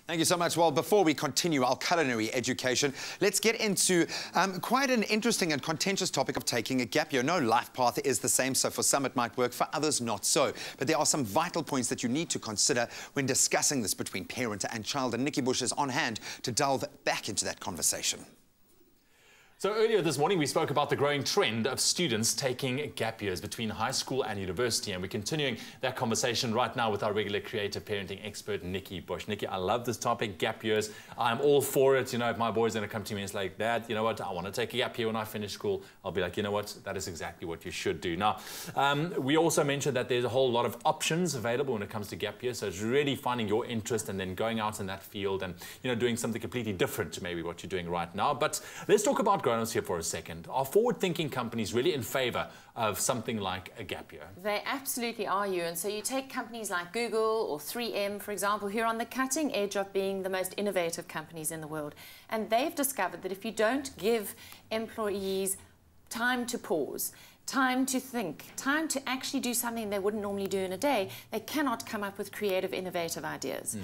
Thank you so much. Well, before we continue our culinary education, let's get into quite an interesting and contentious topic of taking a gap year. No life path is the same, so for some it might work, for others not so. But there are some vital points that you need to consider when discussing this between parent and child, and Nikki Bush is on hand to delve back into that conversation. So earlier this morning, we spoke about the growing trend of students taking gap years between high school and university, and we're continuing that conversation right now with our regular creative parenting expert, Nikki Bush. Nikki, I love this topic, gap years. I'm all for it. You know, if my boy's going to come to me and it's like, Dad, you know what, I want to take a gap year when I finish school, I'll be like, you know what, that is exactly what you should do. Now, we also mentioned that there's a whole lot of options available when it comes to gap year, so it's really finding your interest and then going out in that field and, you know, doing something completely different to maybe what you're doing right now. But let's talk about grown-ups here for a second. Are forward-thinking companies really in favor of something like a gap year? They absolutely are, and so you take companies like Google or 3M, for example, who are on the cutting edge of being the most innovative companies in the world. And they've discovered that if you don't give employees time to pause, time to think, time to actually do something they wouldn't normally do in a day, they cannot come up with creative, innovative ideas.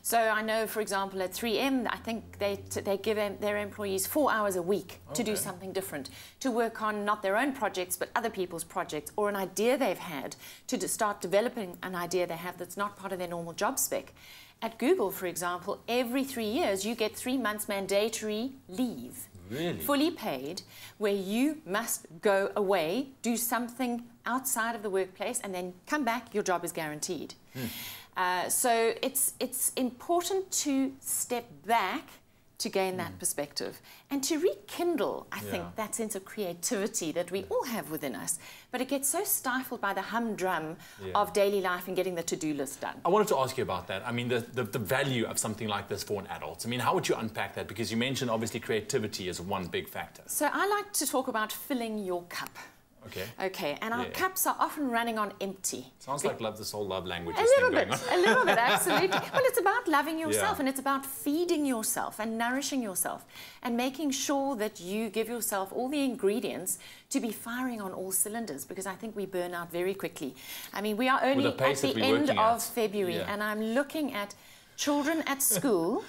So I know, for example, at 3M, I think they give their employees 4 hours a week to do something different, to work on not their own projects, but other people's projects, or an idea they've had, to start developing an idea they have that's not part of their normal job spec. At Google, for example, every 3 years, you get 3 months mandatory leave. Really? Fully paid, where you must go away, do something outside of the workplace, and then come back, your job is guaranteed. So it's important to step back to gain that perspective and to rekindle, I think, that sense of creativity that we all have within us. But it gets so stifled by the humdrum of daily life and getting the to-do list done. I wanted to ask you about that. I mean, the value of something like this for an adult. I mean, how would you unpack that? Because you mentioned, obviously, creativity is one big factor. So I like to talk about filling your cup. Okay, and our cups are often running on empty. Sounds like love, this whole love language a little bit, absolutely. Well, it's about loving yourself, and it's about feeding yourself and nourishing yourself and making sure that you give yourself all the ingredients to be firing on all cylinders, because I think we burn out very quickly. I mean, we are only at the end of February, and I'm looking at children at school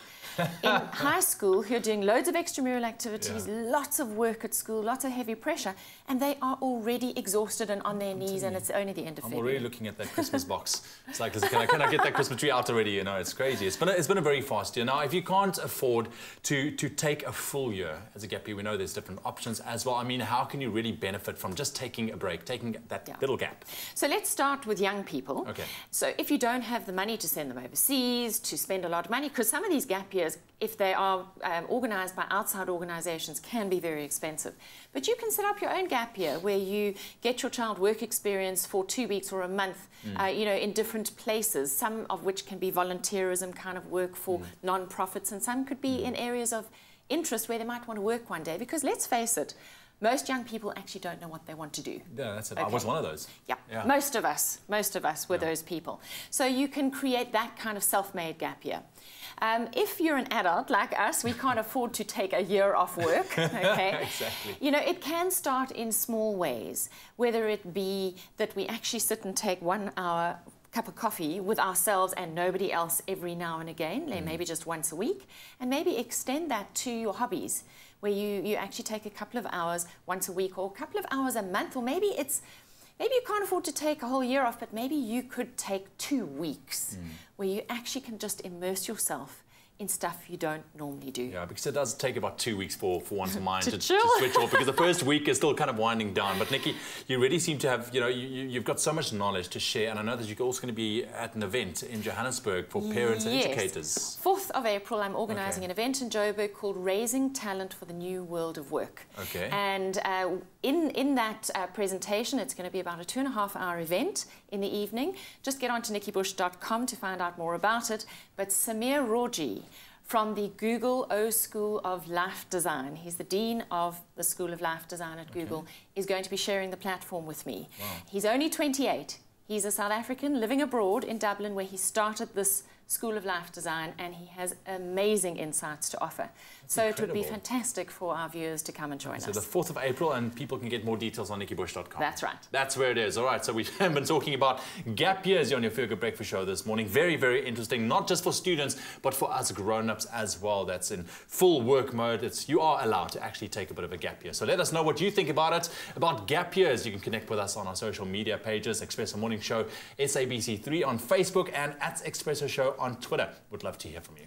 in high school who are doing loads of extramural activities, lots of work at school, lots of heavy pressure, and they are already exhausted and on their knees, and it's only the end of February. I'm already looking at that Christmas box. It's like, can I get that Christmas tree out already? You know, it's crazy. It's been a very fast year. Now, if you can't afford to take a full year as a gap year, we know there's different options as well. I mean, how can you really benefit from just taking a break, taking that little gap? So let's start with young people. So if you don't have the money to send them overseas, to spend a lot of money, because some of these gap years, if they are organised by outside organisations, can be very expensive. But you can set up your own gap year where you get your child work experience for 2 weeks or a month, you know, in different places, some of which can be volunteerism kind of work for non-profits, and some could be in areas of interest where they might want to work one day. Because let's face it, most young people actually don't know what they want to do. Yeah, that's it. I was one of those. Yeah. Most of us were those people. So you can create that kind of self-made gap year. If you're an adult like us, we can't afford to take a year off work, Exactly. You know, it can start in small ways, whether it be that we actually sit and take 1 hour cup of coffee with ourselves and nobody else every now and again, maybe just once a week, and maybe extend that to your hobbies, where you actually take a couple of hours once a week or a couple of hours a month, or maybe you can't afford to take a whole year off, but maybe you could take 2 weeks where you actually can just immerse yourself in stuff you don't normally do. Yeah, because it does take about 2 weeks for one's mind to switch off, because the first week is still kind of winding down. But Nikki, you really seem to have, you know, you've got so much knowledge to share, and I know that you're also going to be at an event in Johannesburg for parents and educators. 4th of April, I'm organising an event in Joburg called Raising Talent for the New World of Work. And in that presentation, it's going to be about a 2.5-hour event in the evening. Just get on to nikkibush.com to find out more about it. But Samir Roji from the Google O School of Life Design, he's the Dean of the School of Life Design at Google, is going to be sharing the platform with me. He's only 28. He's a South African living abroad in Dublin, where he started this School of Life Design, and he has amazing insights to offer. So it would be fantastic for our viewers to come and join us. So the 4th of April, and people can get more details on nikkibush.com. That's right. That's where it is. All right, so we've been talking about gap years on your Feel Good Breakfast show this morning. Very, very interesting, not just for students, but for us grown-ups as well. That's in full work mode. You are allowed to actually take a bit of a gap year. So let us know what you think about it, about gap years. You can connect with us on our social media pages, Expresso Morning Show, SABC3 on Facebook, and @Expresso Show on Twitter. Would love to hear from you.